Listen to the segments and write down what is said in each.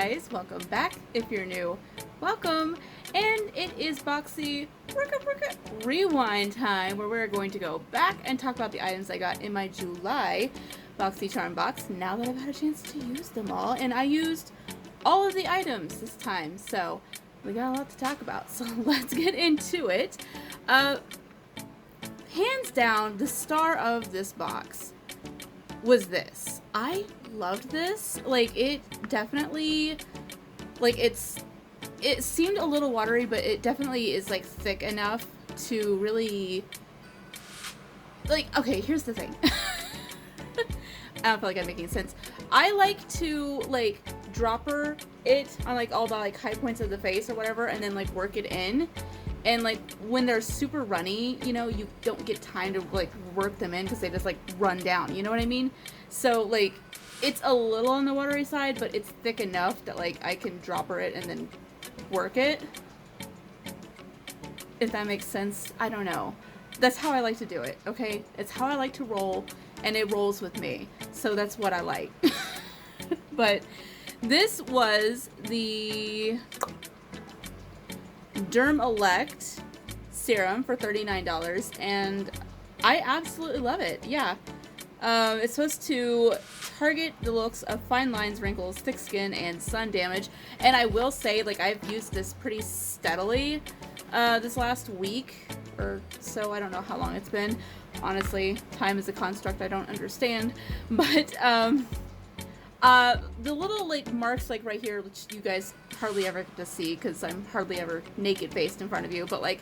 guys, welcome back. If you're new, welcome. And it is Boxy Rewind time, where we're going to go back and talk about the items I got in my July Boxy Charm box, now that I've had a chance to use them all. And I used all of the items this time, so we got a lot to talk about. So let's get into it. Hands down, the star of this box was this. I loved this. Like, it definitely, like, it seemed a little watery, but it definitely is, like, thick enough to really, like, okay, here's the thing. I don't feel like I'm making sense. I like to, like, dropper it on, like, all the, like, high points of the face or whatever, and then, like, work it in. And, like, when they're super runny, you know, you don't get time to, like, work them in because they just, like, run down. You know what I mean? So, like, it's a little on the watery side, but it's thick enough that, like, I can dropper it and then work it. If that makes sense. I don't know. That's how I like to do it, okay? It's how I like to roll, and it rolls with me. So that's what I like. But this was the Derm Elect serum for $39, and I absolutely love it. Yeah. It's supposed to target the looks of fine lines, wrinkles, thick skin, and sun damage. And I will say, like, I've used this pretty steadily this last week or so. I don't know how long it's been. Honestly, time is a construct I don't understand. But the little, like, marks, like, right here, which you guys hardly ever get to see because I'm hardly ever naked faced in front of you, but, like,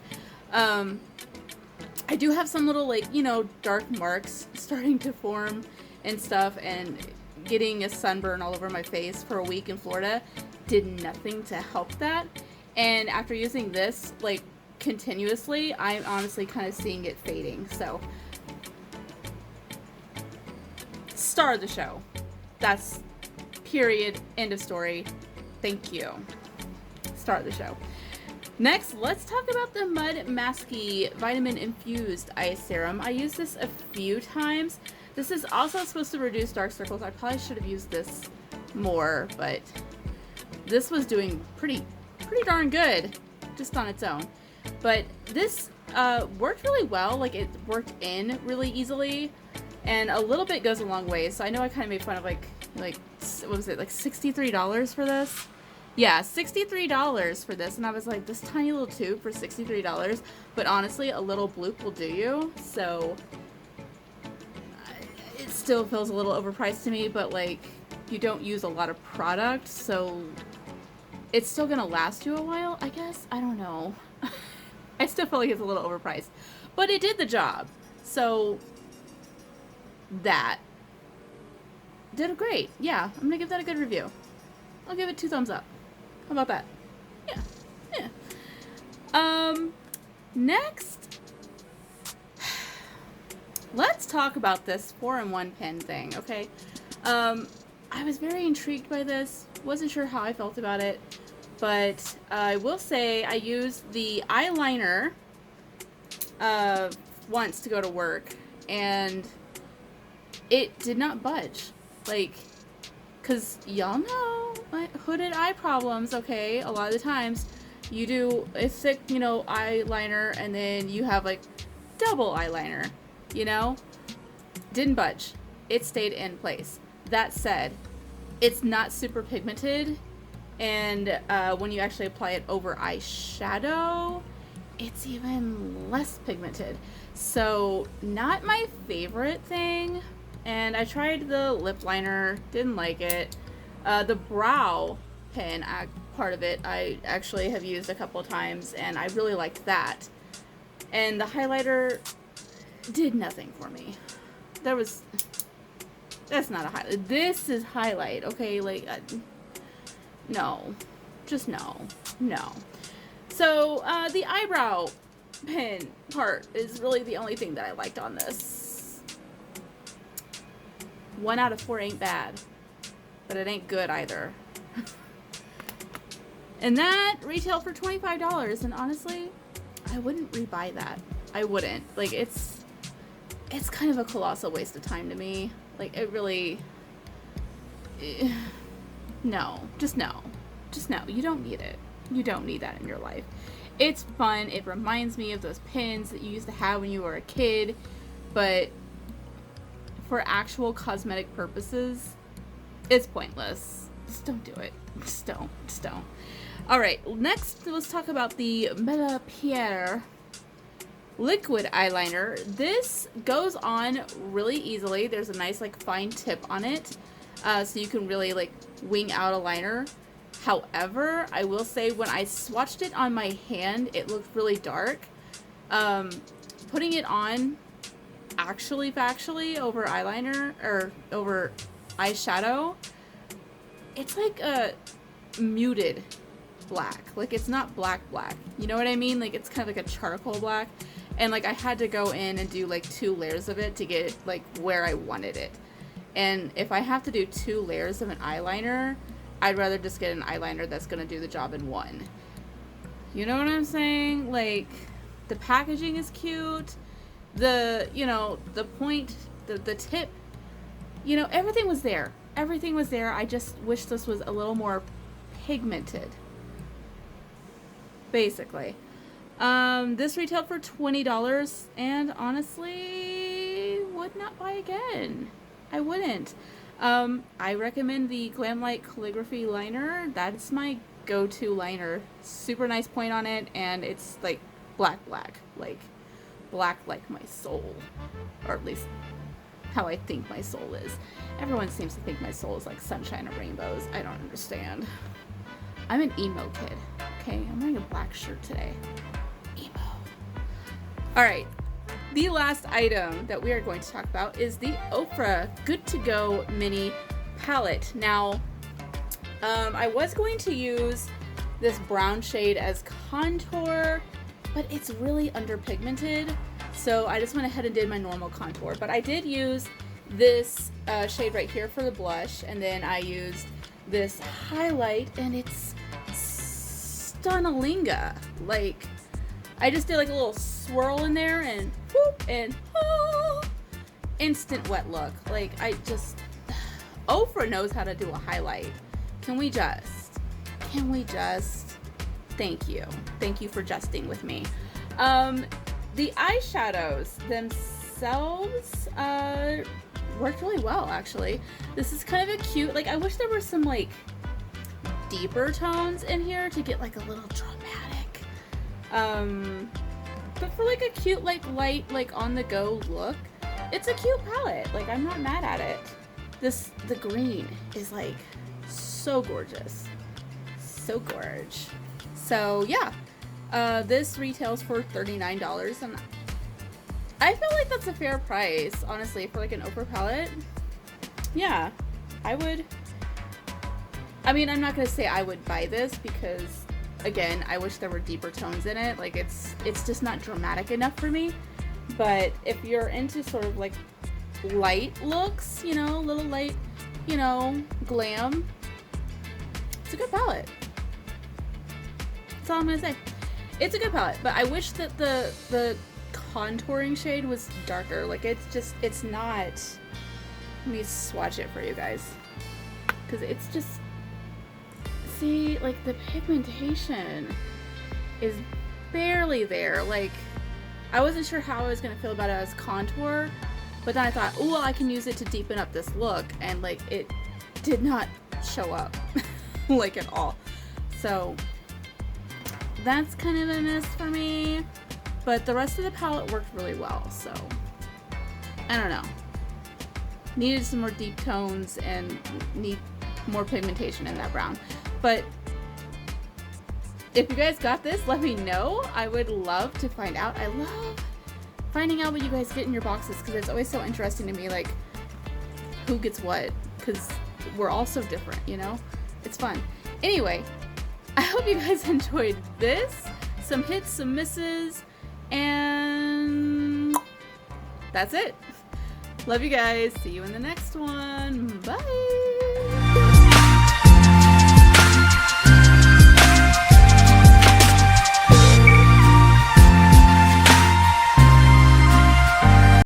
I do have some little, like, you know, dark marks starting to form and stuff, and getting a sunburn all over my face for a week in Florida did nothing to help that. And after using this, like, continuously, I'm honestly kind of seeing it fading. So, star of the show. That's period, end of story. Thank you. Star of the show. Next, let's talk about the Mud Masky Vitamin Infused Eye Serum. I used this a few times. This is also supposed to reduce dark circles. I probably should have used this more, but this was doing pretty darn good just on its own. But this worked really well. Like, it worked in really easily, and a little bit goes a long way. So I know I kind of made fun of, like what was it, like $63 for this? Yeah, $63 for this, and I was like, this tiny little tube for $63, but honestly, a little bloop will do you, so it still feels a little overpriced to me, but, like, you don't use a lot of product, so it's still gonna last you a while, I guess? I don't know. I still feel like it's a little overpriced, but it did the job, so that did great. Yeah, I'm gonna give that a good review. I'll give it 2 thumbs up. How about that? Yeah. Next, let's talk about this 4-in-1 pen thing, okay? I was very intrigued by this. Wasn't sure how I felt about it, but I will say I used the eyeliner once to go to work, and it did not budge. Like, because y'all know, like, hooded eye problems, okay? A lot of the times you do a thick, you know, eyeliner, and then you have, like, double eyeliner, you know? Didn't budge. It stayed in place. That said, it's not super pigmented, and when you actually apply it over eyeshadow, it's even less pigmented. So, not my favorite thing. And I tried the lip liner, didn't like it. The brow pen part of it, I actually have used a couple of times, and I really liked that. And the highlighter did nothing for me. That's not a highlight. This is highlight, okay? Like, no. Just no. No. So, the eyebrow pen part is really the only thing that I liked on this. 1 out of 4 ain't bad, but it ain't good either. And that retailed for $25, and honestly, I wouldn't rebuy that. I wouldn't. Like, it's kind of a colossal waste of time to me. Like, it really, No. Just no. Just no. You don't need it. You don't need that in your life. It's fun. It reminds me of those pins that you used to have when you were a kid. But for actual cosmetic purposes, it's pointless. Just don't do it. Just don't. Just don't. Alright, next let's talk about the Mela Pierre liquid eyeliner. This goes on really easily. There's a nice like fine tip on it, so you can really like wing out a liner. However, I will say when I swatched it on my hand, it looked really dark. Putting it on factually over eyeliner or over eyeshadow, it's like a muted black. Like it's not black. You know what I mean? Like it's kind of like a charcoal black. And like I had to go in and do like 2 layers of it to get it like where I wanted it. And if I have to do 2 layers of an eyeliner, I'd rather just get an eyeliner that's going to do the job in 1. You know what I'm saying? Like the packaging is cute. The, you know, the point, the tip, you know, everything was there. Everything was there. I just wish this was a little more pigmented. Basically. This retailed for $20 and honestly would not buy again. I wouldn't. I recommend the Glamlight Calligraphy liner. That's my go-to liner. Super nice point on it, and it's like black, like black like my soul, or at least how I think my soul is. Everyone seems to think my soul is like sunshine and rainbows. I don't understand. I'm an emo kid. Okay, I'm wearing a black shirt today. Emo. All right. The last item that we are going to talk about is the Ofra Good To Go Mini Palette. Now, I was going to use this brown shade as contour, but it's really underpigmented, so I just went ahead and did my normal contour. But I did use this shade right here for the blush, and then I used this highlight, and it's stunnalinga. Like, I just did like a little swirl in there, and whoop, and instant wet look. Like, I just, Ofra knows how to do a highlight. Can we just, thank you for justing with me. The eyeshadows themselves worked really well, actually. This is kind of a cute, like, I wish there were some like deeper tones in here to get like a little dramatic. But for like a cute, like light, like on the go look, it's a cute palette. Like, I'm not mad at it. The green is like so gorgeous. So gorge. So yeah, this retails for $39, and I feel like that's a fair price, honestly, for like an Ofra palette. Yeah, I would. I mean, I'm not gonna say I would buy this because, again, I wish there were deeper tones in it. Like, it's just not dramatic enough for me. But if you're into sort of like light looks, you know, little light, you know, glam, it's a good palette. That's all I'm gonna say. It's a good palette, but I wish that the contouring shade was darker. Like, it's not. Let me swatch it for you guys, because it's just, see, like, the pigmentation is barely there. Like, I wasn't sure how I was gonna feel about it as contour, but then I thought, oh, well, I can use it to deepen up this look, and like, it did not show up like at all. So that's kind of a miss for me, but the rest of the palette worked really well. So I don't know, needed some more deep tones and need more pigmentation in that brown. But if you guys got this, let me know. I would love to find out. I love finding out what you guys get in your boxes, because it's always so interesting to me, like, who gets what, because we're all so different, you know? It's fun. Anyway, I hope you guys enjoyed this. Some hits, some misses, and that's it. Love you guys. See you in the next one. Bye.